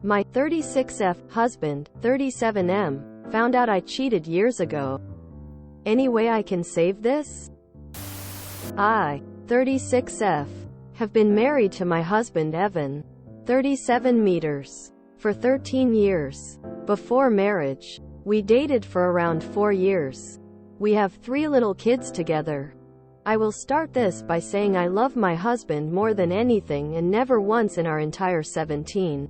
My 36F husband, 37M, found out I cheated years ago. Any way I can save this? I, 36F, have been married to my husband Evan, 37 meters, for 13 years. Before marriage, we dated for around 4 years. We have 3 little kids together. I will start this by saying I love my husband more than anything, and never once in our entire 17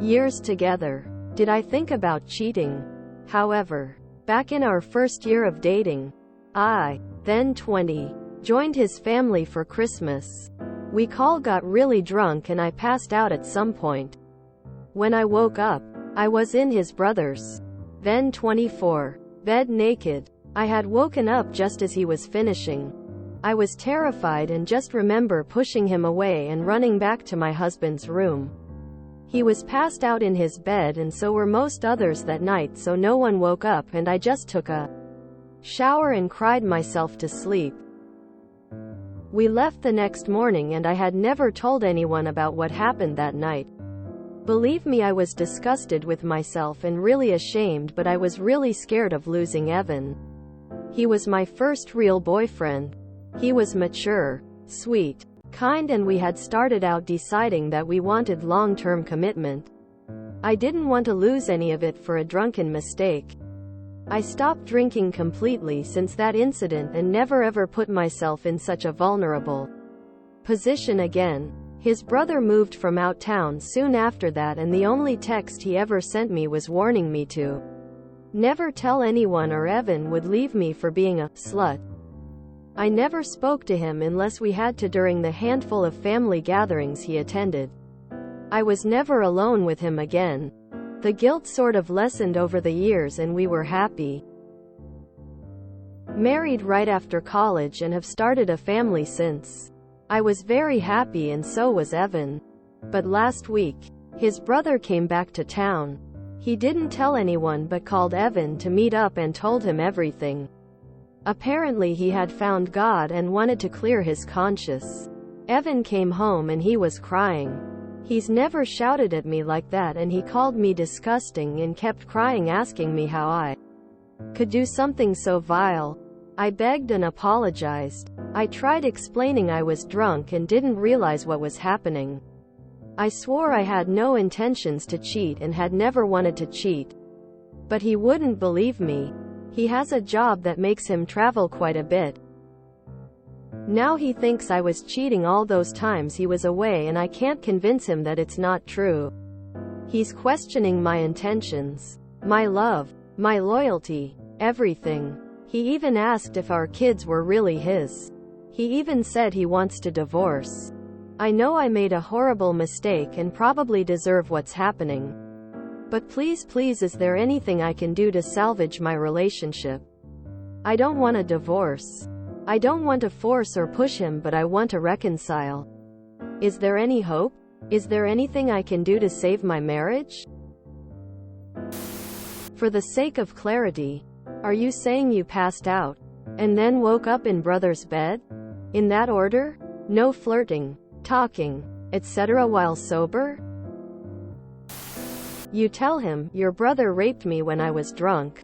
years together did I think about cheating. However, back in our first year of dating, I, then 20, joined his family for Christmas. We all got really drunk and I passed out at some point. When I woke up, I was in his brother's, then 24, bed naked. I had woken up just as he was finishing. I was terrified and just remember pushing him away and running back to my husband's room. He was passed out in his bed, and so were most others that night, so no one woke up, and I just took a shower and cried myself to sleep. We left the next morning and I had never told anyone about what happened that night. Believe me, I was disgusted with myself and really ashamed, but I was really scared of losing Evan. He was my first real boyfriend. He was mature, sweet, kind, and we had started out deciding that we wanted long-term commitment. I didn't want to lose any of it for a drunken mistake. I stopped drinking completely since that incident and never ever put myself in such a vulnerable position again. His brother moved from out town soon after that, and the only text he ever sent me was warning me to never tell anyone or Evan would leave me for being a slut. I never spoke to him unless we had to during the handful of family gatherings he attended. I was never alone with him again. The guilt sort of lessened over the years and we were happy. Married right after college and have started a family since. I was very happy and so was Evan. But last week, his brother came back to town. He didn't tell anyone but called Evan to meet up and told him everything. Apparently he had found God and wanted to clear his conscience. Evan came home and he was crying. He's never shouted at me like that, and he called me disgusting and kept crying, asking me how I could do something so vile. I begged and apologized. I tried explaining I was drunk and didn't realize what was happening. I swore I had no intentions to cheat and had never wanted to cheat. But he wouldn't believe me. He has a job that makes him travel quite a bit. Now he thinks I was cheating all those times he was away, and I can't convince him that it's not true. He's questioning my intentions, my love, my loyalty, everything. He even asked if our kids were really his. He even said he wants to divorce. I know I made a horrible mistake and probably deserve what's happening. But please, is there anything I can do to salvage my relationship? I don't want a divorce. I don't want to force or push him, but I want to reconcile. Is there any hope? Is there anything I can do to save my marriage? For the sake of clarity, are you saying you passed out and then woke up in brother's bed? In that order? No flirting, talking, etc. while sober? You tell him, your brother raped me when I was drunk.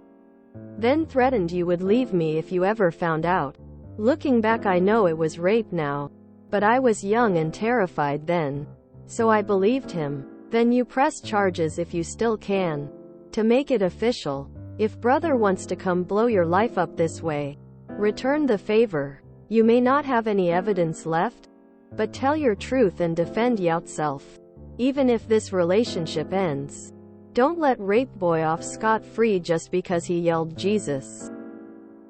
Then threatened you would leave me if you ever found out. Looking back, I know it was rape now. But I was young and terrified then. So I believed him. Then you press charges if you still can. To make it official. If brother wants to come blow your life up this way, return the favor. You may not have any evidence left, but tell your truth and defend yourself. Even if this relationship ends. Don't let rape boy off scot-free just because he yelled Jesus.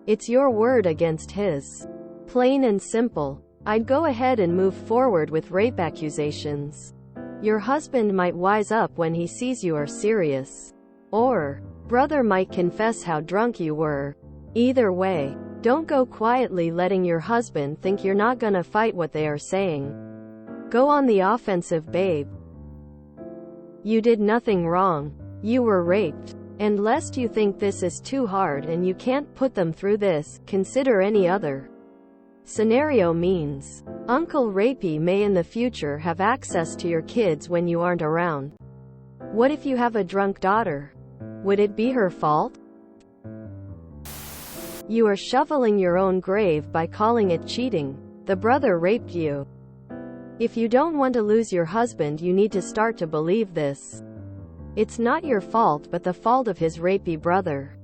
It's your word against his. Plain and simple. I'd go ahead and move forward with rape accusations. Your husband might wise up when he sees you are serious. Or, brother might confess how drunk you were. Either way, don't go quietly letting your husband think you're not gonna fight what they are saying. Go on the offensive, babe. You did nothing wrong. You were raped. And lest you think this is too hard and you can't put them through this, consider any other scenario means. Uncle Rapey may in the future have access to your kids when you aren't around. What if you have a drunk daughter? Would it be her fault? You are shoveling your own grave by calling it cheating. The brother raped you. If you don't want to lose your husband, you need to start to believe this. It's not your fault, but the fault of his rapey brother.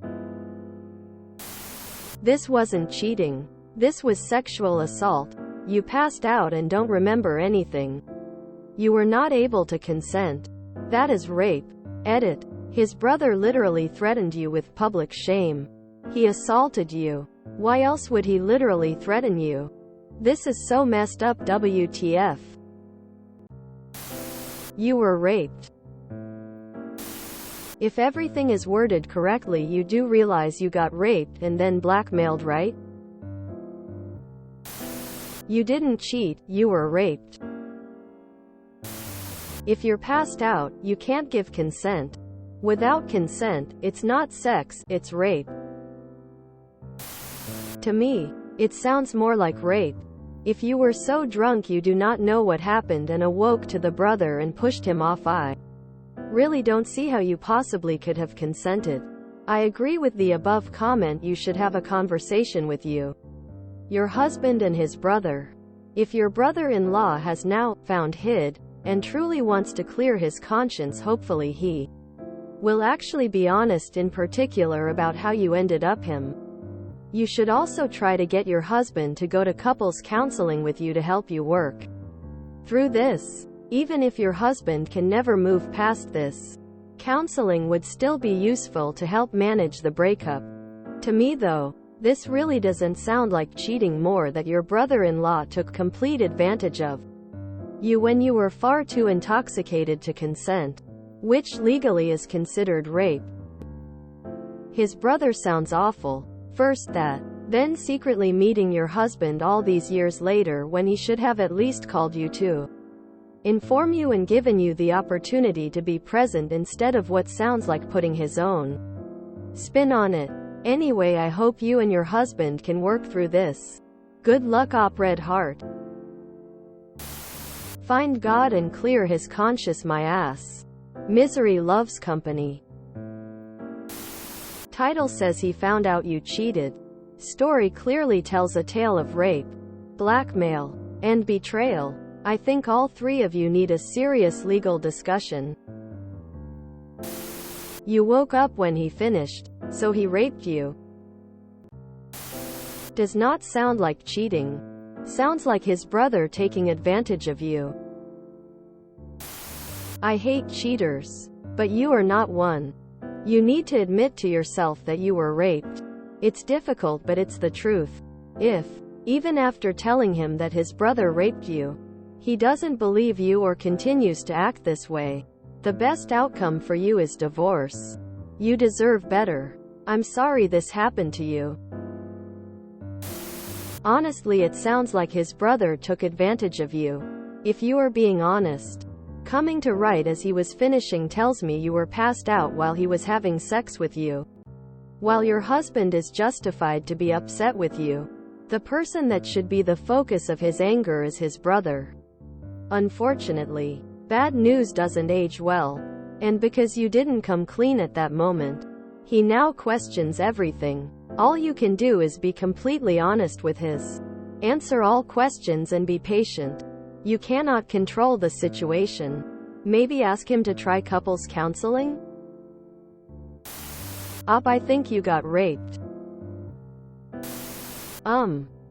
This wasn't cheating. This was sexual assault. You passed out and don't remember anything. You were not able to consent. That is rape. Edit. His brother literally threatened you with public shame. He assaulted you. Why else would he literally threaten you? This is so messed up. WTF. You were raped. If everything is worded correctly, you do realize you got raped and then blackmailed, right? You didn't cheat, you were raped. If you're passed out, you can't give consent. Without consent, it's not sex, it's rape. To me, it sounds more like rape. If you were so drunk you do not know what happened and awoke to the brother and pushed him off, I really don't see how you possibly could have consented. I agree with the above comment. You should have a conversation with your husband and his brother. If your brother-in-law has now found hid and truly wants to clear his conscience, hopefully he will actually be honest, in particular about how you ended up him. You should also try to get your husband to go to couples counseling with you to help you work through this. Even if your husband can never move past this, counseling would still be useful to help manage the breakup. To me though, this really doesn't sound like cheating, more that your brother-in-law took complete advantage of you when you were far too intoxicated to consent, which legally is considered rape. His brother sounds awful. First that, then secretly meeting your husband all these years later when he should have at least called you to inform you and given you the opportunity to be present instead of what sounds like putting his own spin on it. Anyway, I hope you and your husband can work through this. Good luck, Op Red Heart. Find God and clear his conscience, my ass. Misery loves company. Title says he found out you cheated. Story clearly tells a tale of rape, blackmail, and betrayal. I think all three of you need a serious legal discussion. You woke up when he finished, so he raped you. Does not sound like cheating. Sounds like his brother taking advantage of you. I hate cheaters, but you are not one. You need to admit to yourself that you were raped. It's difficult, but it's the truth. If, even after telling him that his brother raped you, he doesn't believe you or continues to act this way, the best outcome for you is divorce. You deserve better. I'm sorry this happened to you. Honestly, it sounds like his brother took advantage of you. If you are being honest. Coming to right as he was finishing tells me you were passed out while he was having sex with you. While your husband is justified to be upset with you, the person that should be the focus of his anger is his brother. Unfortunately, bad news doesn't age well. And because you didn't come clean at that moment, he now questions everything. All you can do is be completely honest with his. Answer all questions and be patient. You cannot control the situation. Maybe ask him to try couples counseling? I think you got raped.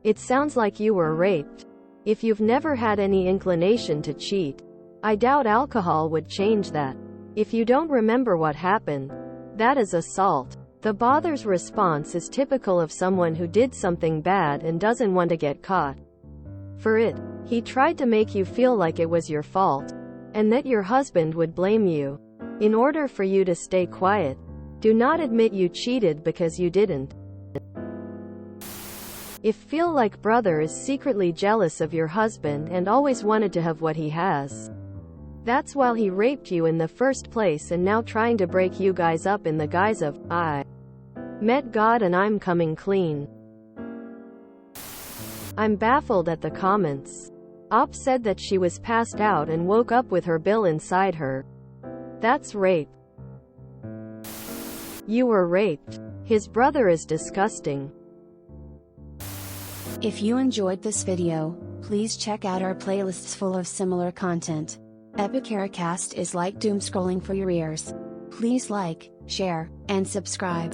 It sounds like you were raped. If you've never had any inclination to cheat, I doubt alcohol would change that. If you don't remember what happened, that is assault. The brother's response is typical of someone who did something bad and doesn't want to get caught for it. He tried to make you feel like it was your fault, and that your husband would blame you. In order for you to stay quiet, do not admit you cheated because you didn't. If feel like brother is secretly jealous of your husband and always wanted to have what he has, that's why he raped you in the first place and now trying to break you guys up in the guise of, I met God and I'm coming clean. I'm baffled at the comments. Op said that she was passed out and woke up with her bill inside her. That's rape. You were raped. His brother is disgusting. If you enjoyed this video, please check out our playlists full of similar content. Epic Cast is like doom scrolling for your ears. Please like, share, and subscribe.